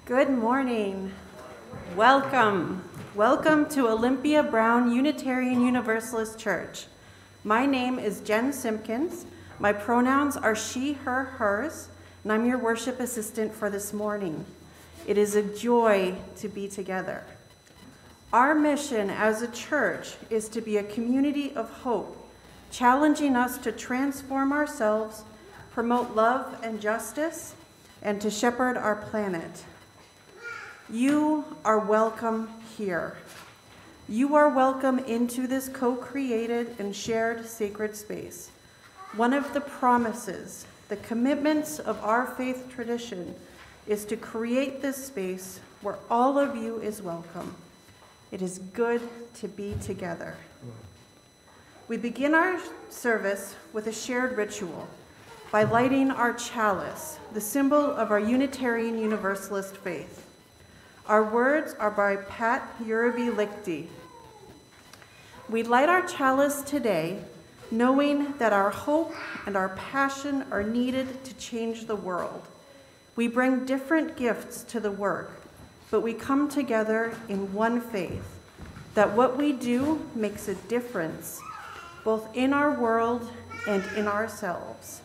Good morning. Welcome. Welcome to Olympia Brown Unitarian Universalist Church. My name is Jen Simpkins. My pronouns are she, her, hers, and I'm your worship assistant for this morning. It is a joy to be together. Our mission as a church is to be a community of hope, challenging us to transform ourselves, promote love and justice, and to shepherd our planet. You are welcome here. You are welcome into this co-created and shared sacred space. One of the promises, the commitments of our faith tradition is to create this space where all of you is welcome. It is good to be together. We begin our service with a shared ritual by lighting our chalice, the symbol of our Unitarian Universalist faith. Our words are by Pat Uribe-Lichty. We light our chalice today knowing that our hope and our passion are needed to change the world. We bring different gifts to the work, but we come together in one faith, that what we do makes a difference, both in our world and in ourselves.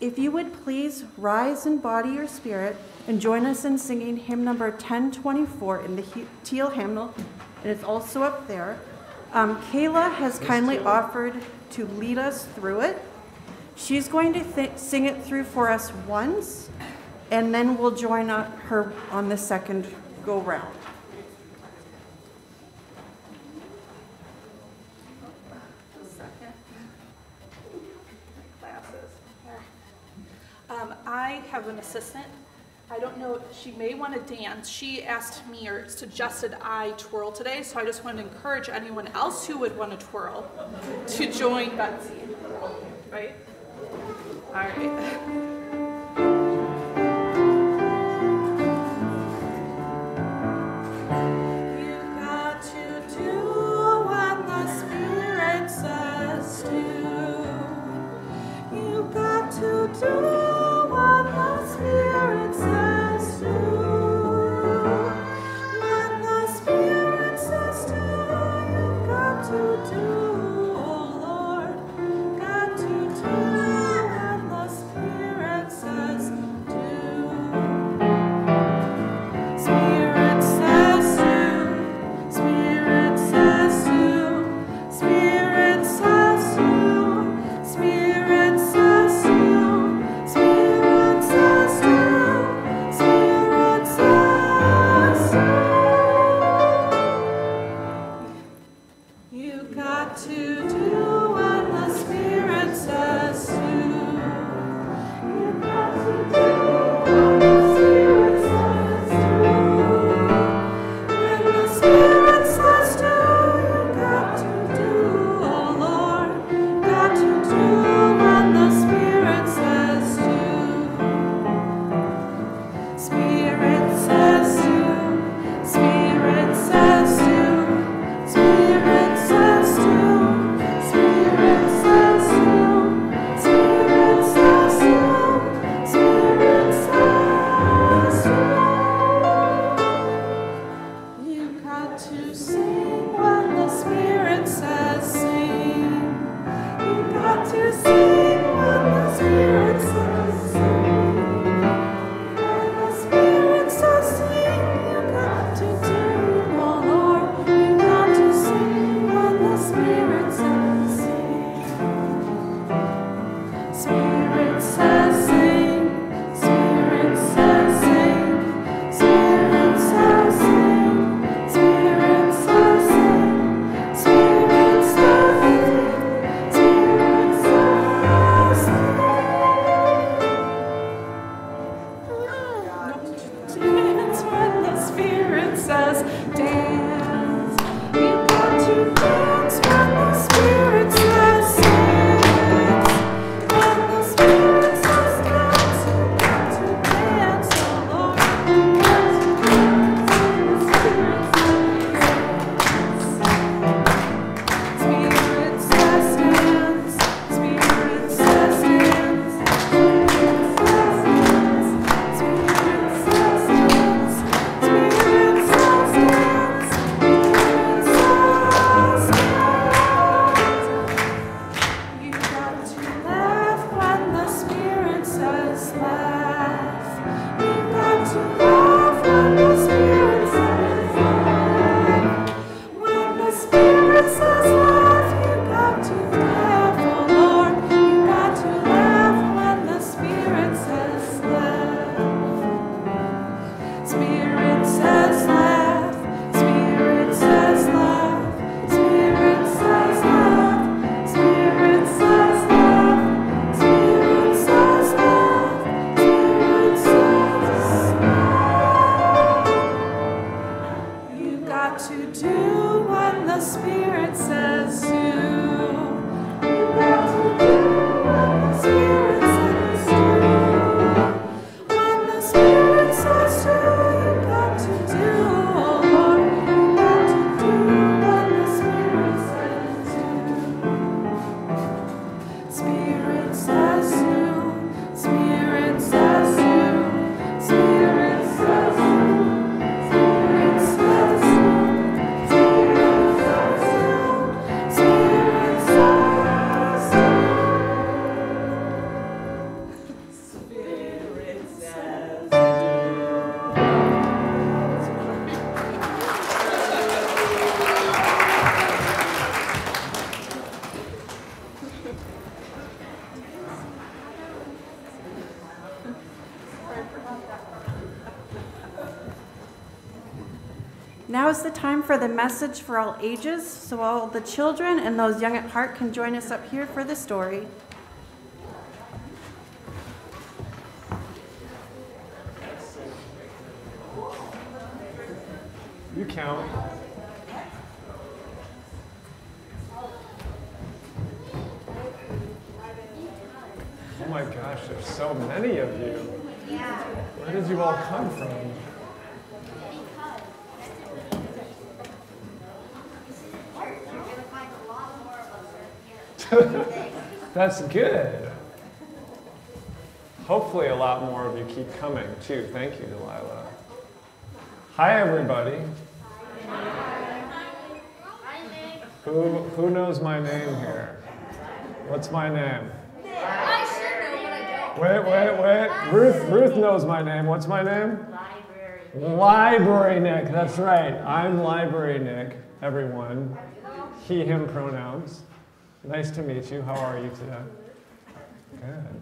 If you would please rise in body or spirit and join us in singing hymn number 1024 in the teal hymnal, and it's also up there. Kayla has kindly offered to lead us through it. She's going to sing it through for us once, and then we'll join her on the second go-round. I have an assistant. I don't know, she may want to dance. She asked me or suggested I twirl today, so I just want to encourage anyone else who would want to twirl to join Betsy, right? All right. Spirit Now is the time for the message for all ages, so all the children and those young at heart can join us up here for the story. You count. Oh my gosh, there's so many of you. Where did you all come from? That's good. Hopefully a lot more of you keep coming too. Thank you, Delilah. Hi, everybody. Who knows my name here? What's my name? I should know, but I don't. Wait. Ruth knows my name. What's my name? Library Nick. That's right. I'm Library Nick, everyone. He, him pronouns. Nice to meet you. How are you today? Good.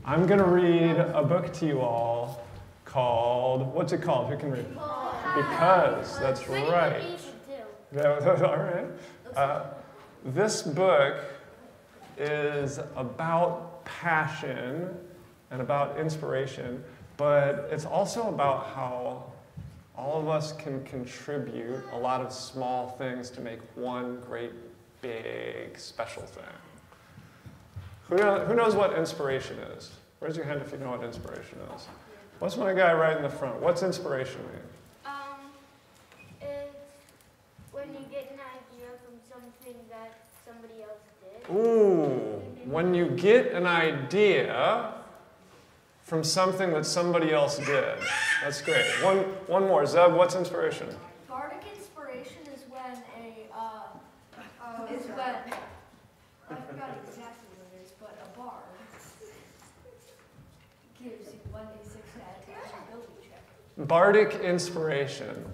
I'm going to read a book to you all called, what's it called? Who can read? Because, that's right. All right. This book is about passion and about inspiration, but it's also about how all of us can contribute a lot of small things to make one great, big, special thing. Who knows what inspiration is? Raise your hand if you know what inspiration is. What's my guy right in the front? What's inspiration mean? It's when you get an idea from something that somebody else did. Ooh, when you get an idea from something that somebody else did. That's great. One more. Zeb, what's inspiration? Bardic inspiration is when I forgot exactly what it is, but a bard gives you 1d6 ability check. Bardic inspiration.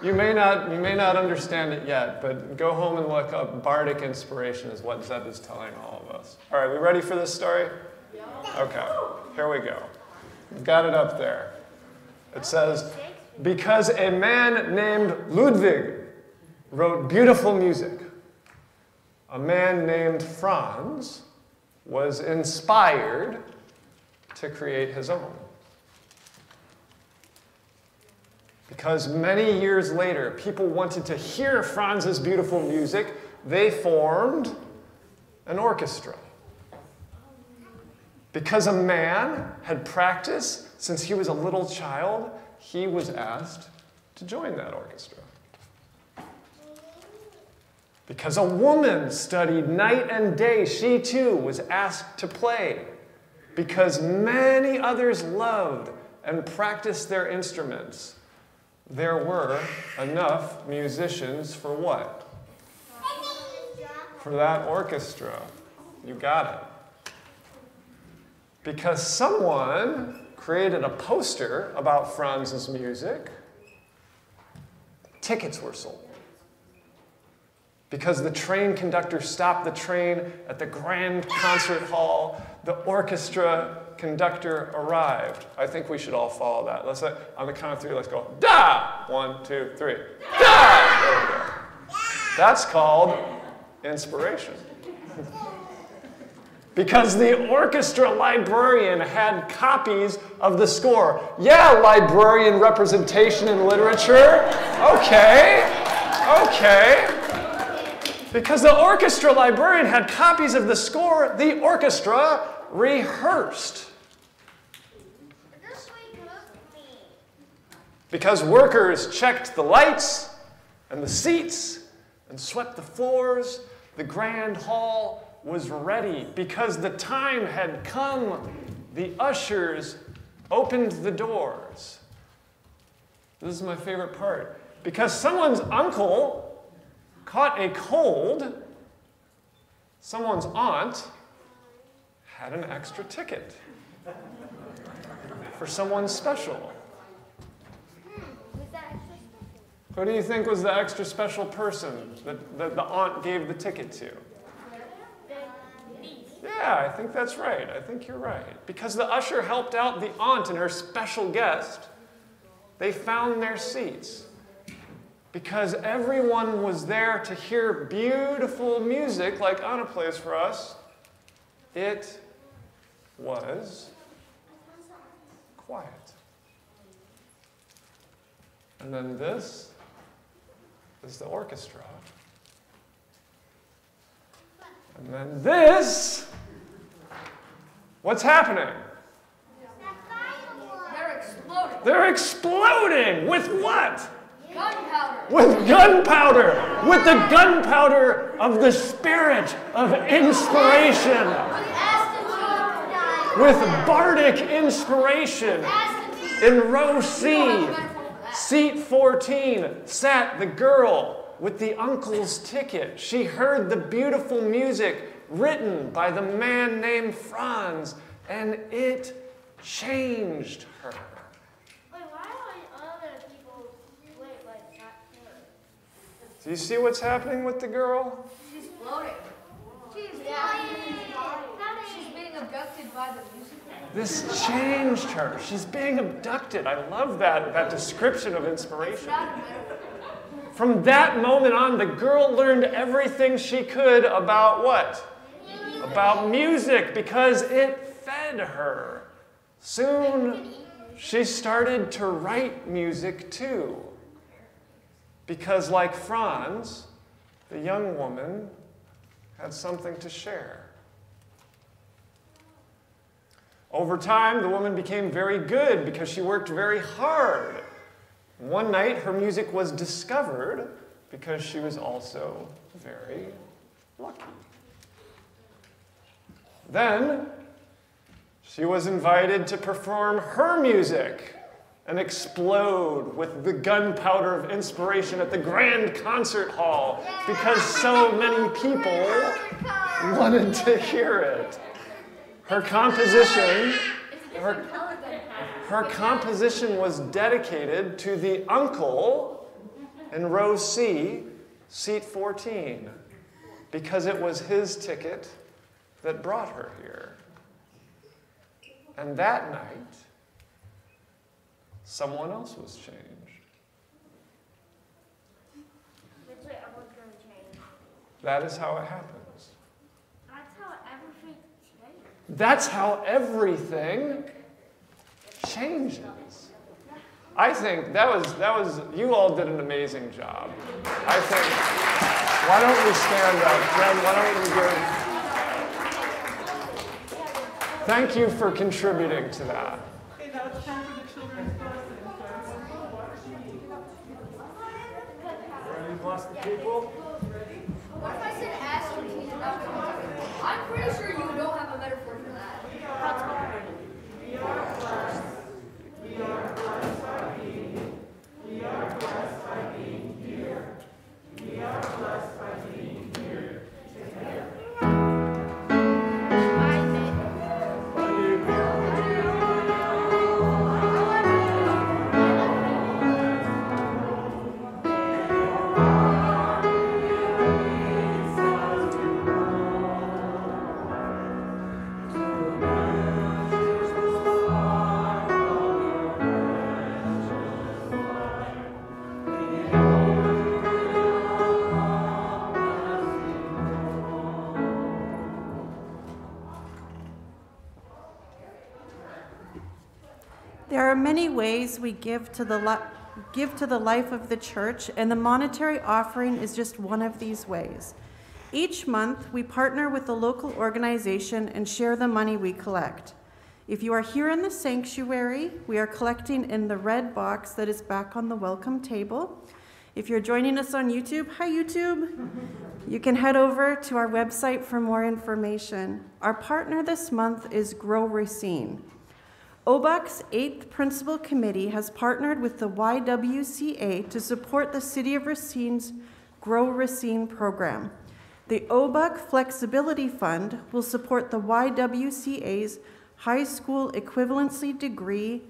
You may not understand it yet, but go home and look up bardic inspiration is what Zeb is telling all of us. All right, we ready for this story? Yeah. Okay, here we go. We've got it up there. It says, because a man named Ludwig wrote beautiful music, a man named Franz was inspired to create his own. Because many years later, people wanted to hear Franz's beautiful music, they formed an orchestra. Because a man had practiced since he was a little child, he was asked to join that orchestra. Because a woman studied night and day, she too was asked to play. Because many others loved and practiced their instruments, there were enough musicians for what? For that orchestra. You got it. Because someone created a poster about Franz's music, tickets were sold. Because the train conductor stopped the train at the grand concert hall, the orchestra conductor arrived. I think we should all follow that. Let's on the count of three, let's go. Da! 1, 2, 3. Da! There we go. That's called inspiration. Because the orchestra librarian had copies of the score. Yeah, librarian representation in literature. Okay. Because the orchestra librarian had copies of the score, the orchestra rehearsed. Because workers checked the lights and the seats and swept the floors, the grand hall was ready. Because the time had come, the ushers opened the doors. This is my favorite part. Because someone's uncle caught a cold, someone's aunt had an extra ticket for someone special. Who do you think was the extra special person that the aunt gave the ticket to? Yeah, I think that's right. I think you're right. Because the usher helped out the aunt and her special guest, they found their seats. because everyone was there to hear beautiful music like Anna plays for us, it was quiet. And then this is the orchestra. And then this, what's happening? They're exploding. They're exploding! With what? Gunpowder. With gunpowder! With the gunpowder of the spirit of inspiration! With bardic inspiration! In row C, seat 14, sat the girl with the uncle's ticket. She heard the beautiful music written by the man named Franz, and it changed her. Wait, why are other people like not here? Do you see what's happening with the girl? She's floating. She's being abducted by the music. This changed her. She's being abducted. I love that description of inspiration. From that moment on, the girl learned everything she could about what? About music, because it fed her. Soon, she started to write music too. Because like Franz, the young woman had something to share. Over time, the woman became very good because she worked very hard. One night, her music was discovered because she was also very lucky. Then, she was invited to perform her music and explode with the gunpowder of inspiration at the Grand Concert Hall because so many people wanted to hear it. Her composition was dedicated to the uncle in row C, seat 14, because it was his ticket that brought her here. And that night, someone else was changed. That is how it happens. That's how everything changes. I think that was you all did an amazing job. I think, why don't we stand up? Jen, why don't we give, thank you for contributing to that. Okay, now it's time for the children's blessing. Ready to bless the people? What if I said ass when he's not going to? I'm pretty sure you don't have a metaphor for that. We are blessed. We are blessed by being. We are blessed by being here. We are blessed by being here together. There are many ways we give to the life of the church, and the monetary offering is just one of these ways. Each month, we partner with the local organization and share the money we collect. If you are here in the sanctuary, we are collecting in the red box that is back on the welcome table. If you're joining us on YouTube, hi YouTube, you can head over to our website for more information. Our partner this month is Grow Racine. OBUUC's 8th Principal Committee has partnered with the YWCA to support the City of Racine's Grow Racine program. The OBUUC Flexibility Fund will support the YWCA's High School Equivalency Degree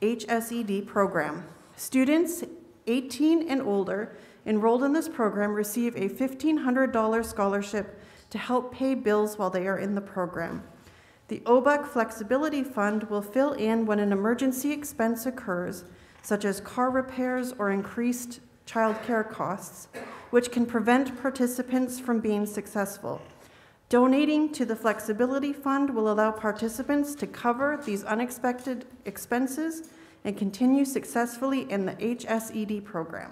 HSED program. Students 18 and older enrolled in this program receive a $1,500 scholarship to help pay bills while they are in the program. The OBUUC Flexibility Fund will fill in when an emergency expense occurs, such as car repairs or increased childcare costs, which can prevent participants from being successful. Donating to the Flexibility Fund will allow participants to cover these unexpected expenses and continue successfully in the HSED program.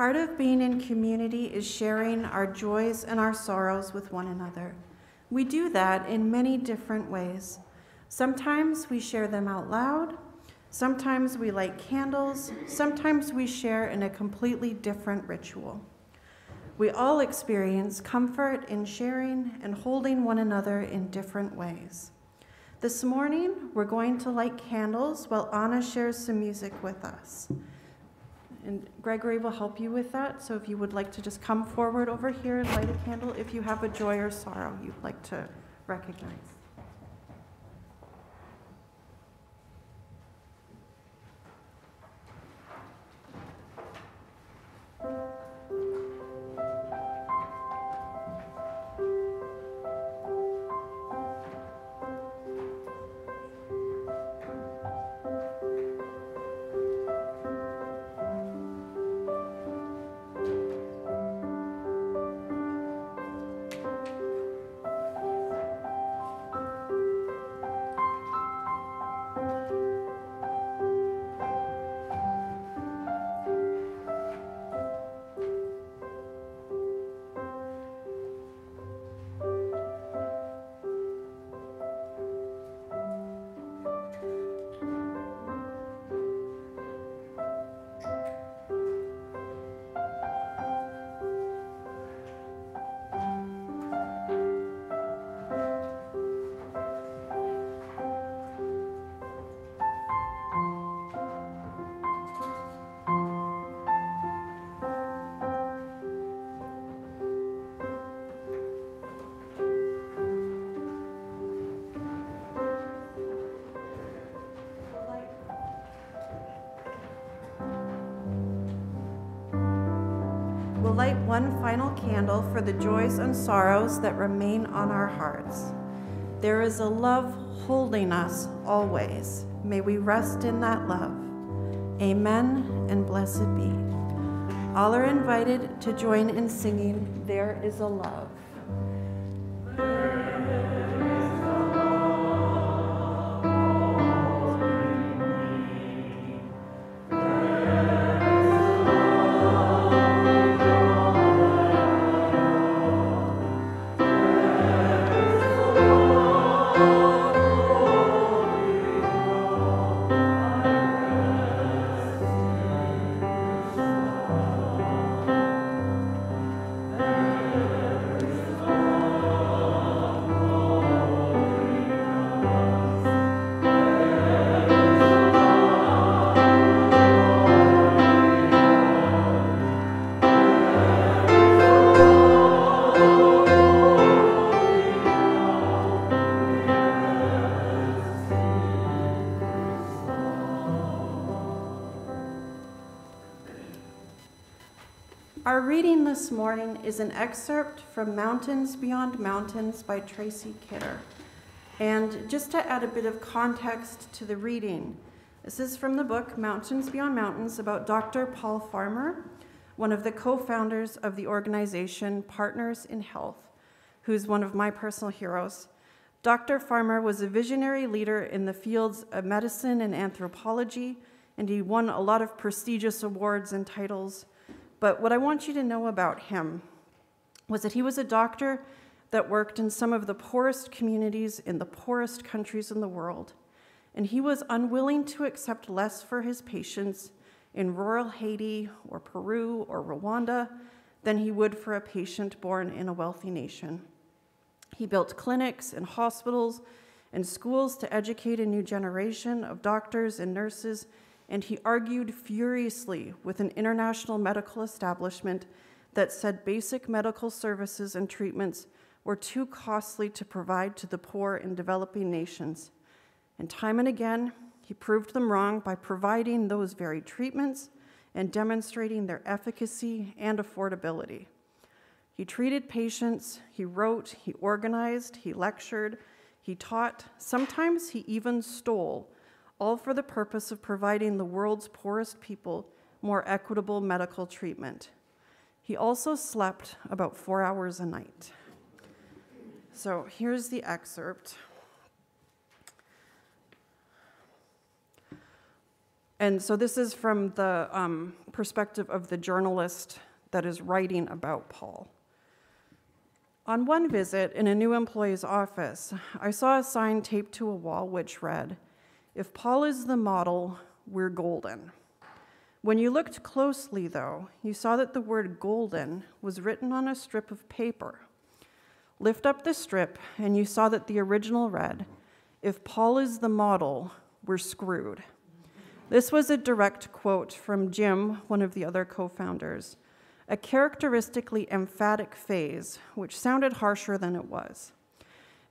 Part of being in community is sharing our joys and our sorrows with one another. We do that in many different ways. Sometimes we share them out loud. Sometimes we light candles. Sometimes we share in a completely different ritual. We all experience comfort in sharing and holding one another in different ways. This morning, we're going to light candles while Anna shares some music with us. And Gregory will help you with that, so if you would like to just come forward over here and light a candle if you have a joy or sorrow you'd like to recognize. light one final candle for the joys and sorrows that remain on our hearts. There is a love holding us always. May we rest in that love. Amen and blessed be. All are invited to join in singing, There is a Love. Our reading this morning is an excerpt from Mountains Beyond Mountains by Tracy Kidder. And just to add a bit of context to the reading, this is from the book Mountains Beyond Mountains about Dr. Paul Farmer, one of the co-founders of the organization Partners in Health, who's one of my personal heroes. Dr. Farmer was a visionary leader in the fields of medicine and anthropology, and he won a lot of prestigious awards and titles. But what I want you to know about him was that he was a doctor that worked in some of the poorest communities in the poorest countries in the world, and he was unwilling to accept less for his patients in rural Haiti or Peru or Rwanda than he would for a patient born in a wealthy nation. He built clinics and hospitals and schools to educate a new generation of doctors and nurses, and he argued furiously with an international medical establishment that said basic medical services and treatments were too costly to provide to the poor in developing nations. And time and again, he proved them wrong by providing those very treatments and demonstrating their efficacy and affordability. He treated patients, he wrote, he organized, he lectured, he taught, sometimes he even stole, all for the purpose of providing the world's poorest people more equitable medical treatment. He also slept about 4 hours a night. So here's the excerpt. And so this is from the perspective of the journalist that is writing about Paul. On one visit in a new employee's office, I saw a sign taped to a wall which read, "If Paul is the model, we're golden." When you looked closely, though, you saw that the word golden was written on a strip of paper. Lift up the strip, and you saw that the original read, "If Paul is the model, we're screwed." This was a direct quote from Jim, one of the other co-founders, a characteristically emphatic phrase, which sounded harsher than it was.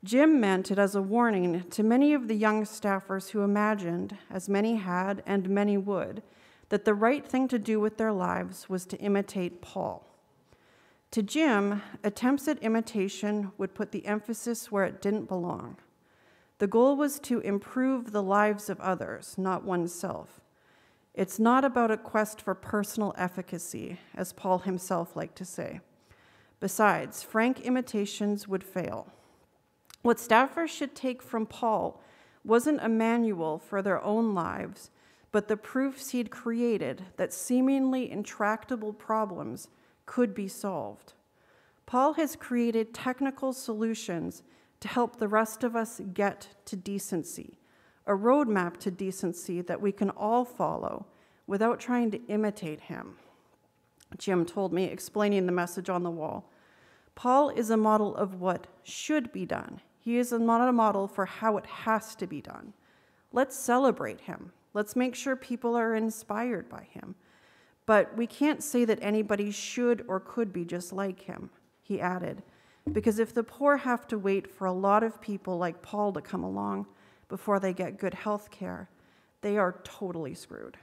Jim meant it as a warning to many of the young staffers who imagined, as many had and many would, that the right thing to do with their lives was to imitate Paul. To Jim, attempts at imitation would put the emphasis where it didn't belong. The goal was to improve the lives of others, not oneself. It's not about a quest for personal efficacy, as Paul himself liked to say. Besides, frank imitations would fail. What staffers should take from Paul wasn't a manual for their own lives, but the proofs he'd created that seemingly intractable problems could be solved. Paul has created technical solutions to help the rest of us get to decency, a roadmap to decency that we can all follow without trying to imitate him. Jim told me, explaining the message on the wall, Paul is a model of what should be done. He is not a model for how it has to be done. Let's celebrate him. Let's make sure people are inspired by him. But we can't say that anybody should or could be just like him, he added, because if the poor have to wait for a lot of people like Paul to come along before they get good health care, they are totally screwed.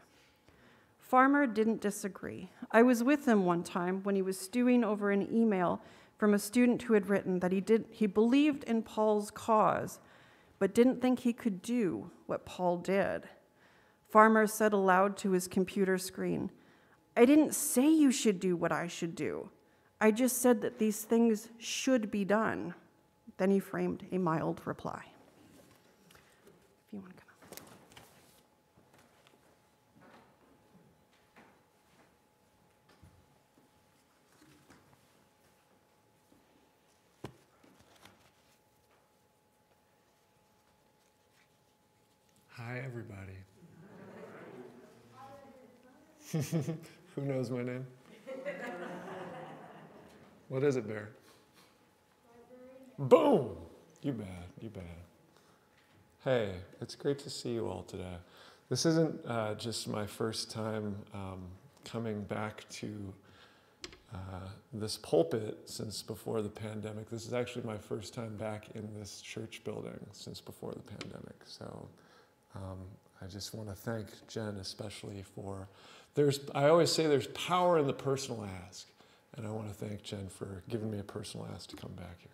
Farmer didn't disagree. I was with him one time when he was stewing over an email from a student who had written that he believed in Paul's cause, but didn't think he could do what Paul did. Farmer said aloud to his computer screen, "I didn't say you should do what I should do. I just said that these things should be done." Then he framed a mild reply. If you want to come up. Hi, everybody. Who knows my name? What is it, Bear? Boom! You bet, you bet. Hey, it's great to see you all today. This isn't just my first time coming back to this pulpit since before the pandemic. This is actually my first time back in this church building since before the pandemic. So I just want to thank Jen especially for, I always say there's power in the personal ask. And I want to thank Jen for giving me a personal ask to come back here.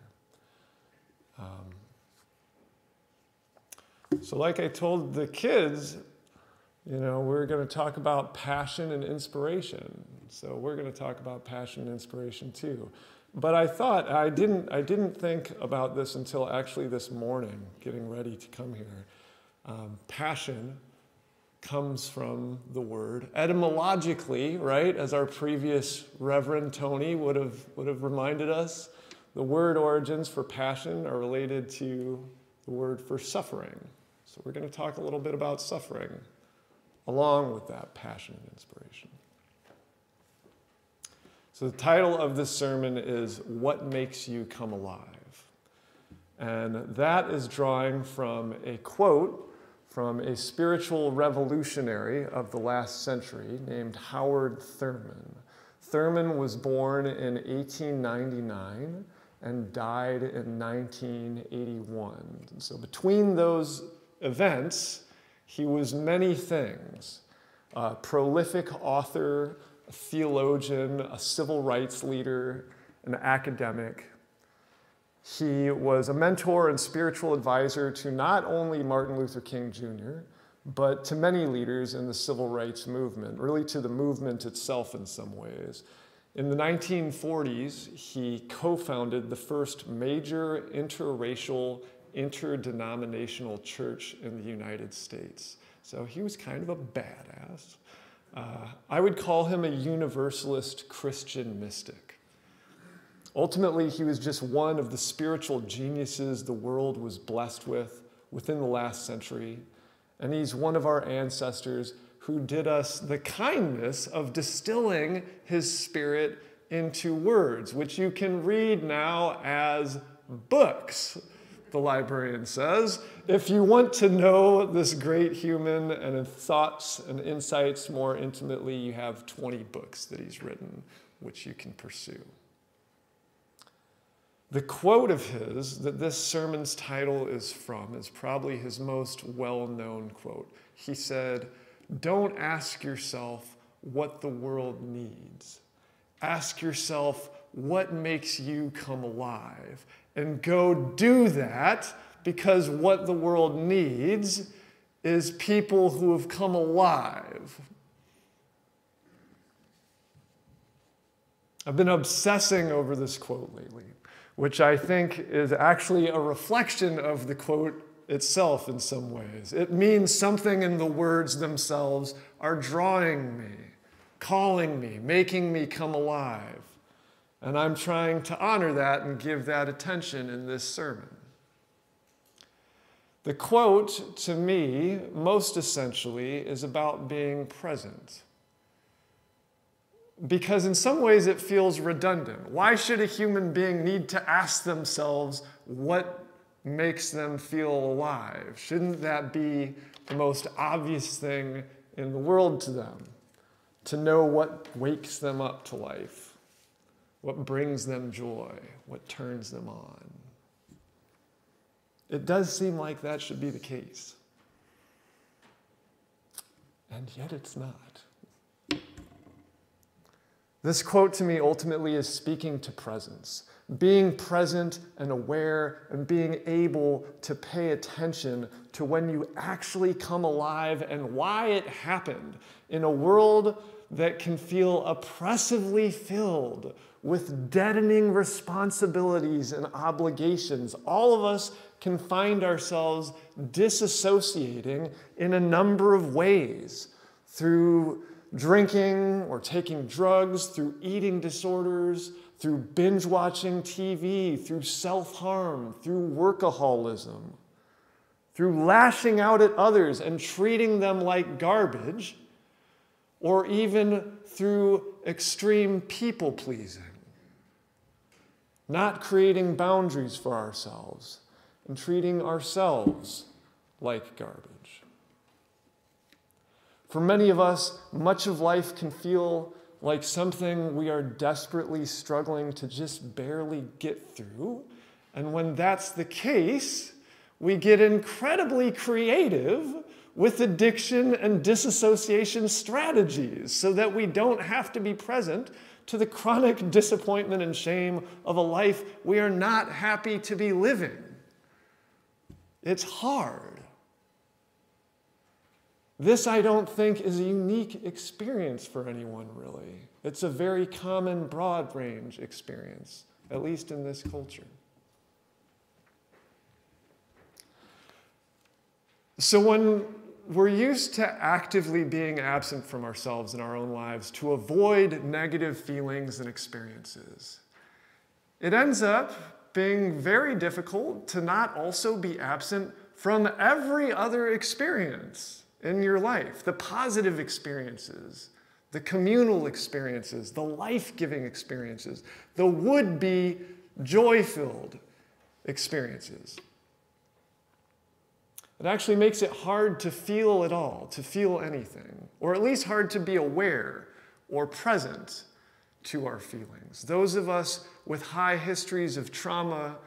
So like I told the kids, you know, we're going to talk about passion and inspiration. So we're going to talk about passion and inspiration too. But I thought, I didn't think about this until actually this morning, getting ready to come here. Passion comes from the word etymologically, right? As our previous Reverend Tony would have reminded us, the word origins for passion are related to the word for suffering. So we're going to talk a little bit about suffering along with that passion and inspiration. So the title of this sermon is What Makes You Come Alive? And that is drawing from a quote from a spiritual revolutionary of the last century named Howard Thurman. Thurman was born in 1899 and died in 1981. So between those events, he was many things. A prolific author, a theologian, a civil rights leader, an academic. He was a mentor and spiritual advisor to not only Martin Luther King Jr., but to many leaders in the civil rights movement, really to the movement itself in some ways. In the 1940s, he co-founded the first major interracial, interdenominational church in the United States. So he was kind of a badass. I would call him a universalist Christian mystic. Ultimately, he was just one of the spiritual geniuses the world was blessed with within the last century. And he's one of our ancestors who did us the kindness of distilling his spirit into words, which you can read now as books, the librarian says. If you want to know this great human and his thoughts and insights more intimately, you have 20 books that he's written, which you can pursue. The quote of his that this sermon's title is from is probably his most well-known quote. He said, "Don't ask yourself what the world needs. Ask yourself what makes you come alive. And go do that, because what the world needs is people who have come alive." I've been obsessing over this quote lately, which I think is actually a reflection of the quote itself in some ways. It means something in the words themselves are drawing me, calling me, making me come alive. And I'm trying to honor that and give that attention in this sermon. The quote, to me, most essentially, is about being present. Because in some ways it feels redundant. Why should a human being need to ask themselves what makes them feel alive? Shouldn't that be the most obvious thing in the world to them? To know what wakes them up to life, what brings them joy, what turns them on. It does seem like that should be the case. And yet it's not. This quote to me ultimately is speaking to presence. Being present and aware and being able to pay attention to when you actually come alive and why it happened in a world that can feel oppressively filled with deadening responsibilities and obligations. All of us can find ourselves disassociating in a number of ways, through drinking or taking drugs, through eating disorders, through binge watching TV, through self-harm, through workaholism, through lashing out at others and treating them like garbage, or even through extreme people-pleasing, not creating boundaries for ourselves and treating ourselves like garbage. For many of us, much of life can feel like something we are desperately struggling to just barely get through. And when that's the case, we get incredibly creative with addiction and disassociation strategies so that we don't have to be present to the chronic disappointment and shame of a life we are not happy to be living. It's hard. This, I don't think, is a unique experience for anyone, really. It's a very common, broad-range experience, at least in this culture. So when we're used to actively being absent from ourselves in our own lives to avoid negative feelings and experiences, it ends up being very difficult to not also be absent from every other experience in your life, the positive experiences, the communal experiences, the life-giving experiences, the would-be joy-filled experiences. It actually makes it hard to feel at all, to feel anything, or at least hard to be aware or present to our feelings. Those of us with high histories of trauma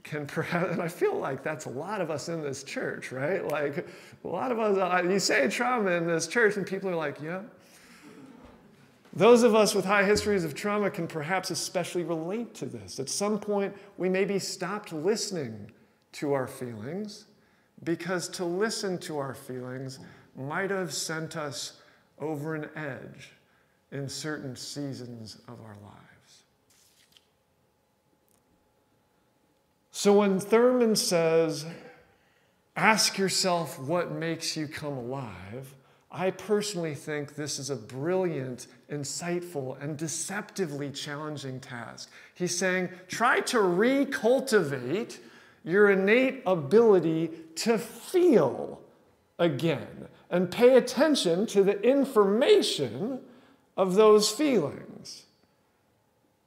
can perhaps, and I feel like that's a lot of us in this church, right? Like a lot of us, you say trauma in this church and people are like, yeah. Those of us with high histories of trauma can perhaps especially relate to this. At some point, we maybe stopped listening to our feelings because to listen to our feelings might have sent us over an edge in certain seasons of our lives. So when Thurman says, ask yourself what makes you come alive, I personally think this is a brilliant, insightful, and deceptively challenging task. He's saying, try to recultivate your innate ability to feel again and pay attention to the information of those feelings.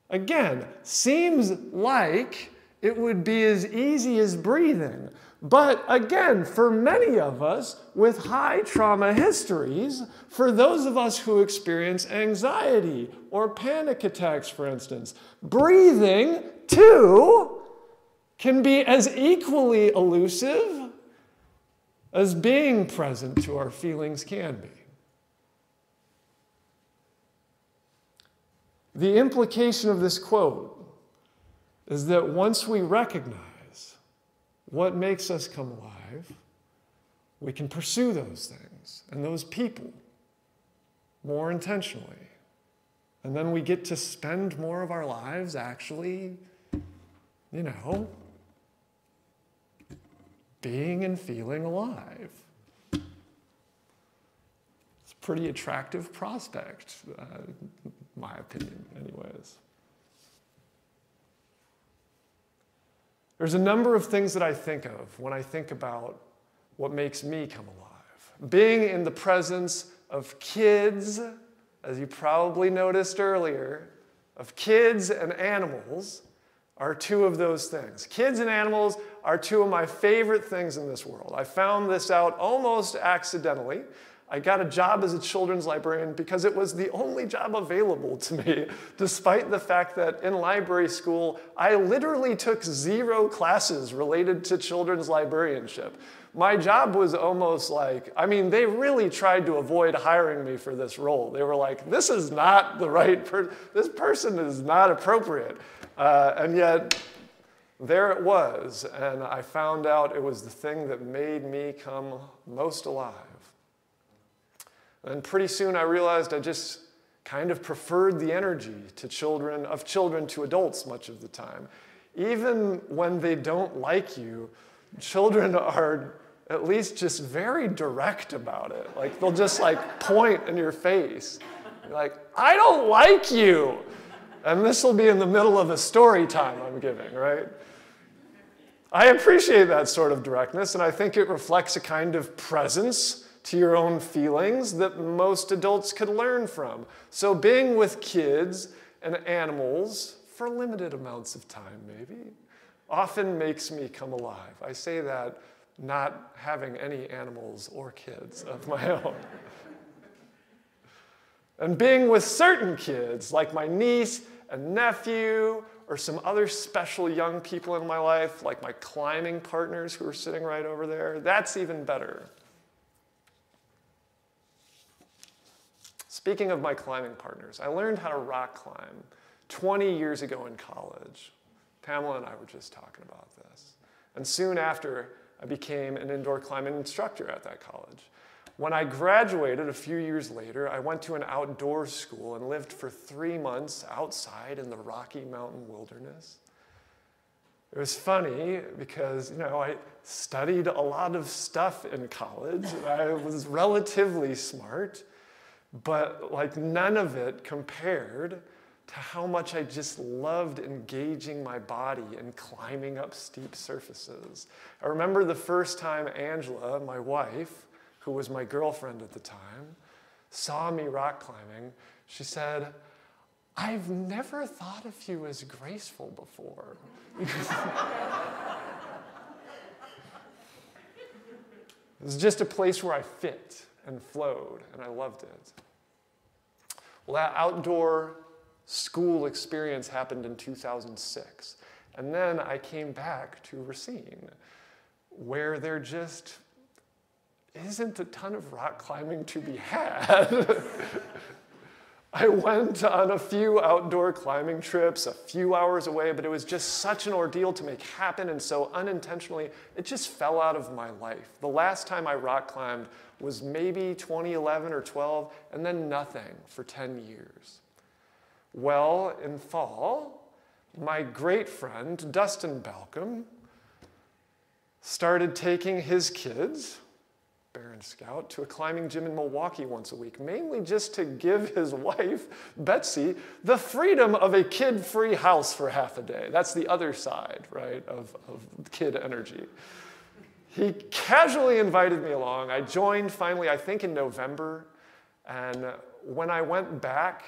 Again, seems like it would be as easy as breathing. But again, for many of us with high trauma histories, for those of us who experience anxiety or panic attacks, for instance, breathing too can be as equally elusive as being present to our feelings can be. The implication of this quote is that once we recognize what makes us come alive, we can pursue those things and those people more intentionally. And then we get to spend more of our lives actually, being and feeling alive. It's a pretty attractive prospect, in my opinion, anyways. There's a number of things that I think of when I think about what makes me come alive. Being in the presence of kids, as you probably noticed earlier, of kids and animals are two of those things. Kids and animals are two of my favorite things in this world. I found this out almost accidentally. I got a job as a children's librarian because it was the only job available to me, despite the fact that in library school, I literally took 0 classes related to children's librarianship. My job was almost like, I mean, they really tried to avoid hiring me for this role. They were like, this is not the right person, this person is not appropriate. And yet, there it was, and I found out it was the thing that made me come most alive. And pretty soon I realized I just kind of preferred the energy to children to adults much of the time. Even when they don't like you, children are at least just very direct about it. Like they'll just like point in your face. You're like, I don't like you. And this will be in the middle of a story time I'm giving, right? I appreciate that sort of directness, and I think it reflects a kind of presence to your own feelings that most adults could learn from. So being with kids and animals for limited amounts of time, maybe, often makes me come alive. I say that not having any animals or kids of my own. And being with certain kids, like my niece and nephew, or some other special young people in my life, like my climbing partners who are sitting right over there, that's even better. Speaking of my climbing partners, I learned how to rock climb 20 years ago in college. Pamela and I were just talking about this. And soon after, I became an indoor climbing instructor at that college. When I graduated a few years later, I went to an outdoor school and lived for 3 months outside in the Rocky Mountain wilderness. It was funny because, I studied a lot of stuff in college. I was relatively smart, but none of it compared to how much I just loved engaging my body and climbing up steep surfaces. I remember the first time Angela, my wife, who was my girlfriend at the time, saw me rock climbing. She said, I've never thought of you as graceful before. It was just a place where I fit and flowed, and I loved it. Well, that outdoor school experience happened in 2006. And then I came back to Racine, where there just isn't a ton of rock climbing to be had. I went on a few outdoor climbing trips a few hours away, but it was just such an ordeal to make happen, and so unintentionally, it just fell out of my life. The last time I rock climbed was maybe 2011 or 12, and then nothing for 10 years. Well, in fall, my great friend, Dustin Balcom, started taking his kids, Bear and Scout, to a climbing gym in Milwaukee once a week, mainly just to give his wife, Betsy, the freedom of a kid-free house for half a day. That's the other side, right, of kid energy. He casually invited me along. I joined finally, I think in November, and when I went back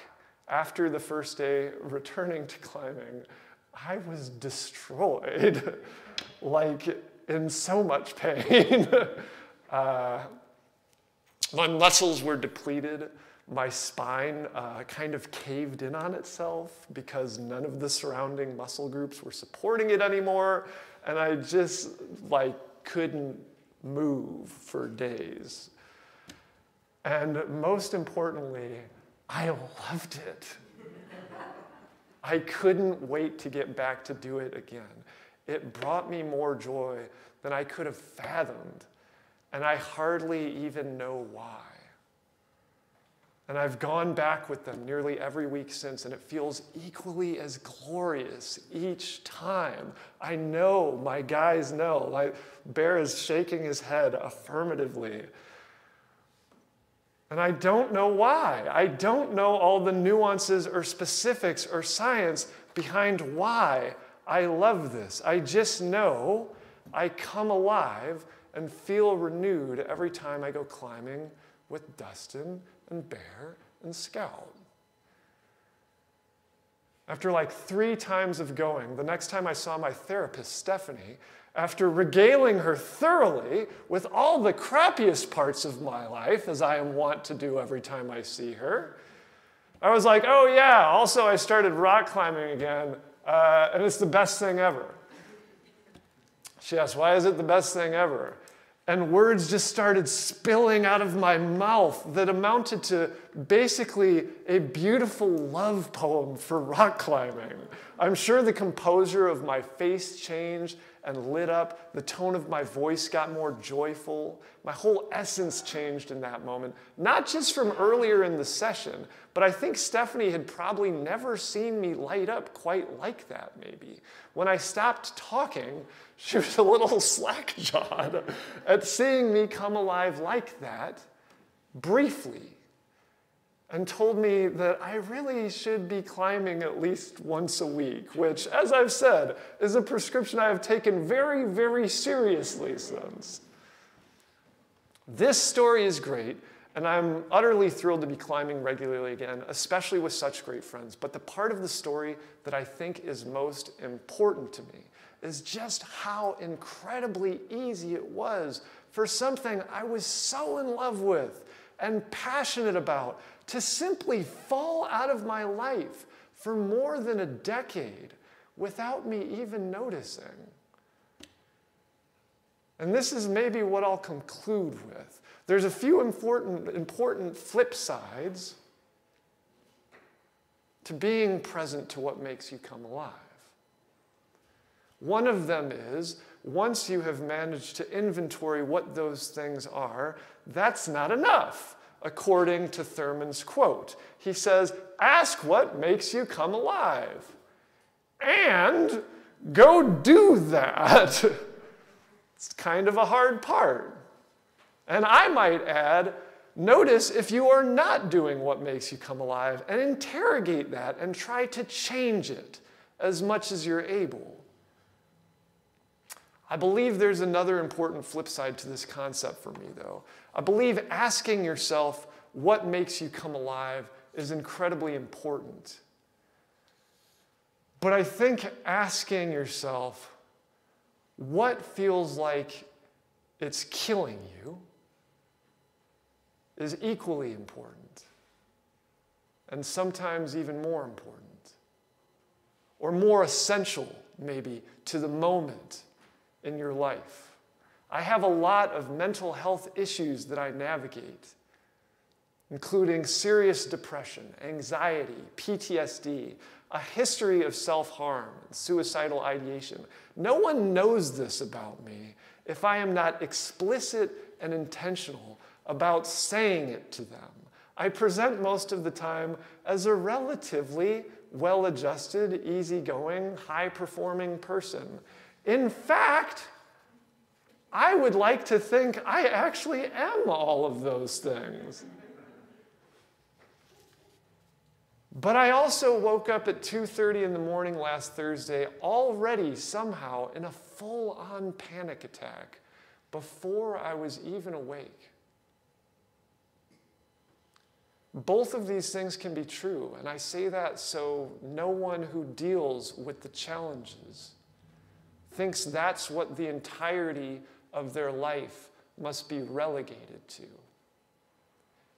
after the first day, returning to climbing, I was destroyed, in so much pain. My muscles were depleted. My spine kind of caved in on itself because none of the surrounding muscle groups were supporting it anymore. And I just couldn't move for days. And most importantly, I loved it. I couldn't wait to get back to do it again. It brought me more joy than I could have fathomed. And I hardly even know why. And I've gone back with them nearly every week since, and it feels equally as glorious each time. I know, my guys know. Bear is shaking his head affirmatively. And I don't know why. I don't know all the nuances or specifics or science behind why I love this. I just know I come alive and feel renewed every time I go climbing with Dustin and Bear and Scout. After like 3 times of going, the next time I saw my therapist, Stephanie, after regaling her thoroughly with all the crappiest parts of my life, as I am wont to do every time I see her, I was like, oh yeah, also I started rock climbing again, and it's the best thing ever. She asked, why is it the best thing ever? And words just started spilling out of my mouth that amounted to basically a beautiful love poem for rock climbing. I'm sure the composure of my face changed and lit up. The tone of my voice got more joyful. My whole essence changed in that moment, not just from earlier in the session, but I think Stephanie had probably never seen me light up quite like that, maybe. When I stopped talking, she was a little slack-jawed at seeing me come alive like that, briefly, and told me that I really should be climbing at least once a week, which, as I've said, is a prescription I have taken very, very seriously since. This story is great, and I'm utterly thrilled to be climbing regularly again, especially with such great friends. But the part of the story that I think is most important to me is just how incredibly easy it was for something I was so in love with and passionate about to simply fall out of my life for more than a decade without me even noticing. And this is maybe what I'll conclude with. There's a few important flip sides to being present to what makes you come alive. One of them is, once you have managed to inventory what those things are, that's not enough, according to Thurman's quote. He says, ask what makes you come alive, and go do that. It's kind of a hard part. And I might add, notice if you are not doing what makes you come alive, and interrogate that and try to change it as much as you're able. I believe there's another important flip side to this concept for me, though. I believe asking yourself what makes you come alive is incredibly important. But I think asking yourself what feels like it's killing you is equally important, and sometimes even more important, or more essential, maybe, to the moment in your life. I have a lot of mental health issues that I navigate, including serious depression, anxiety, PTSD, a history of self-harm, and suicidal ideation. No one knows this about me if I am not explicit and intentional about saying it to them. I present most of the time as a relatively well-adjusted, easygoing, high-performing person. In fact, I would like to think I actually am all of those things. But I also woke up at 2:30 in the morning last Thursday, already somehow in a full-on panic attack before I was even awake. Both of these things can be true, and I say that so no one who deals with the challenges thinks that's what the entirety of their life must be relegated to.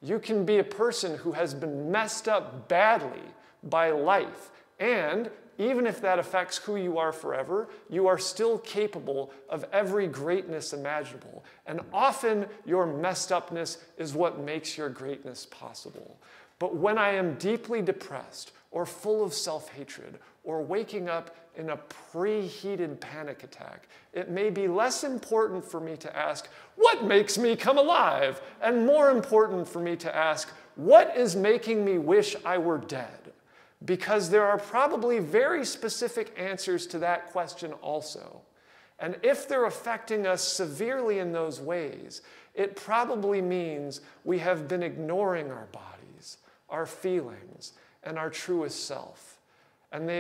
You can be a person who has been messed up badly by life, and even if that affects who you are forever, you are still capable of every greatness imaginable. And often your messed upness is what makes your greatness possible. But when I am deeply depressed or full of self-hatred or waking up in a preheated panic attack, it may be less important for me to ask, what makes me come alive? And more important for me to ask, what is making me wish I were dead? Because there are probably very specific answers to that question also. And if they're affecting us severely in those ways, it probably means we have been ignoring our bodies, our feelings, and our truest self. And as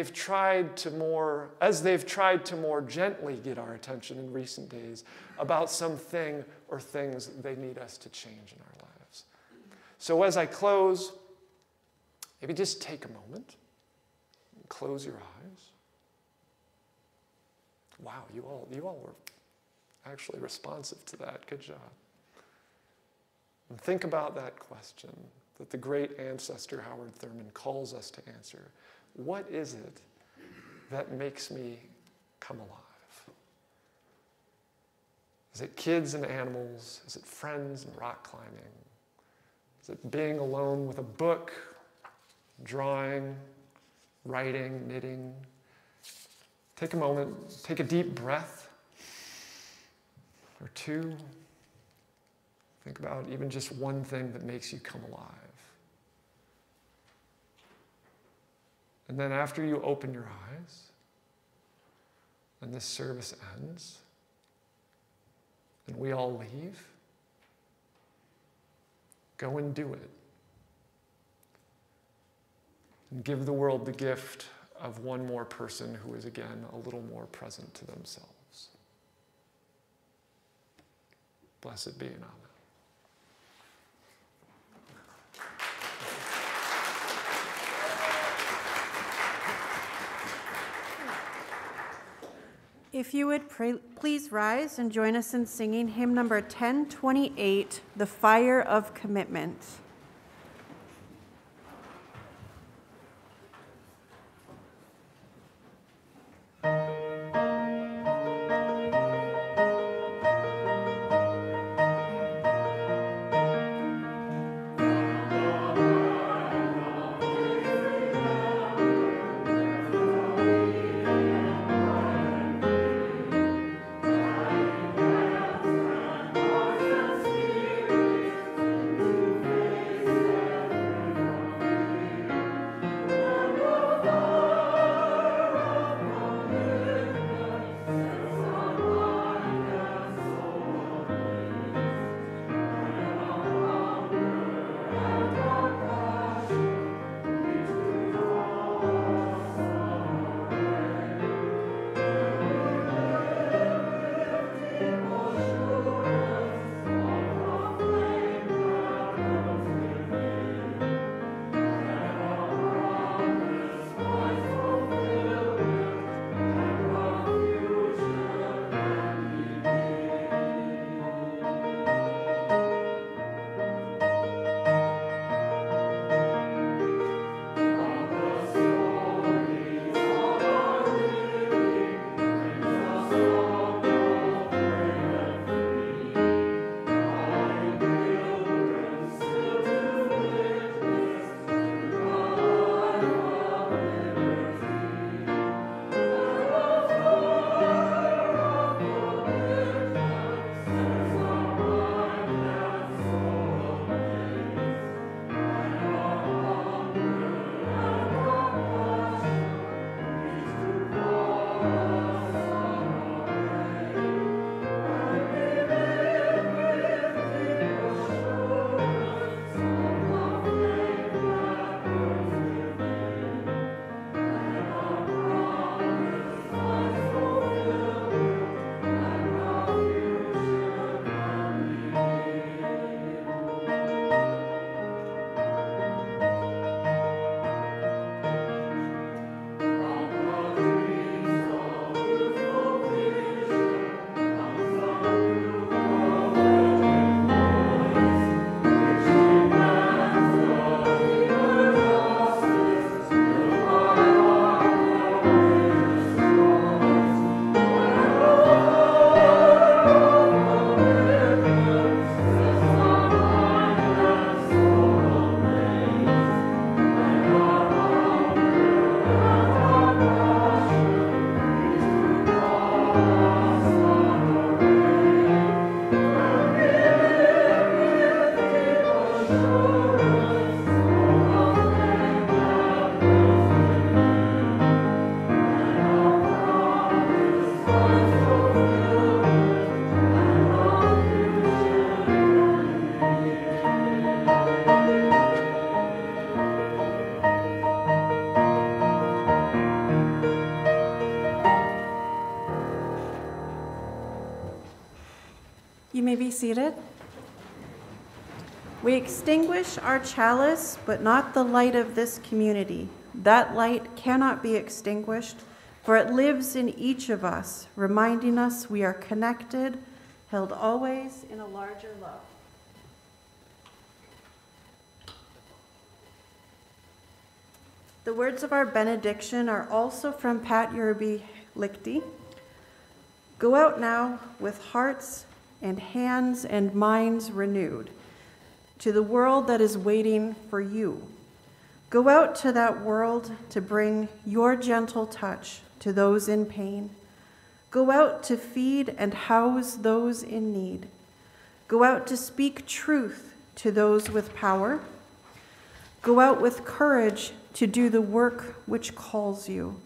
they've tried to more gently get our attention in recent days about something or things they need us to change in our lives. So as I close, maybe just take a moment, close your eyes. Wow, you all were actually responsive to that. Good job. And think about that question that the great ancestor Howard Thurman calls us to answer. What is it that makes me come alive? Is it kids and animals? Is it friends and rock climbing? Is it being alone with a book, drawing, writing, knitting? Take a moment, take a deep breath or two. Think about even just one thing that makes you come alive. And then after you open your eyes and this service ends and we all leave, go and do it. And give the world the gift of one more person who is again a little more present to themselves. Blessed be and amen. If you would please rise and join us in singing hymn number 1028, The Fire of Commitment. You may be seated. We extinguish our chalice, but not the light of this community. That light cannot be extinguished, for it lives in each of us, reminding us we are connected, held always in a larger love. The words of our benediction are also from Pat Yerby Lichty. Go out now with hearts and hands and minds renewed to the world that is waiting for you. Go out to that world to bring your gentle touch to those in pain. Go out to feed and house those in need. Go out to speak truth to those with power. Go out with courage to do the work which calls you.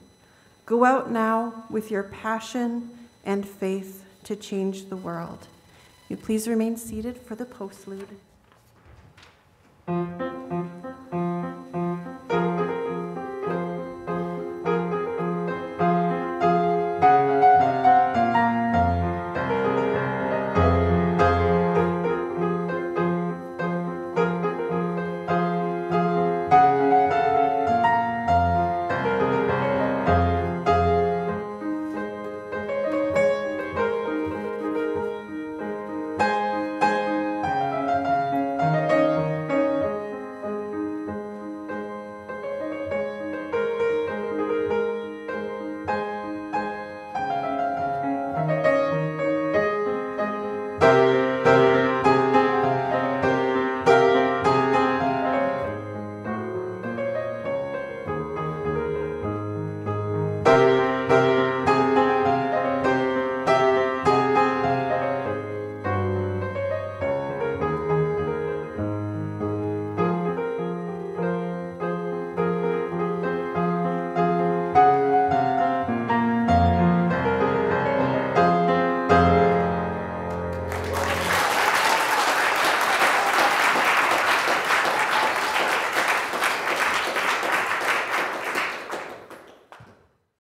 Go out now with your passion and faith to change the world. You please remain seated for the postlude.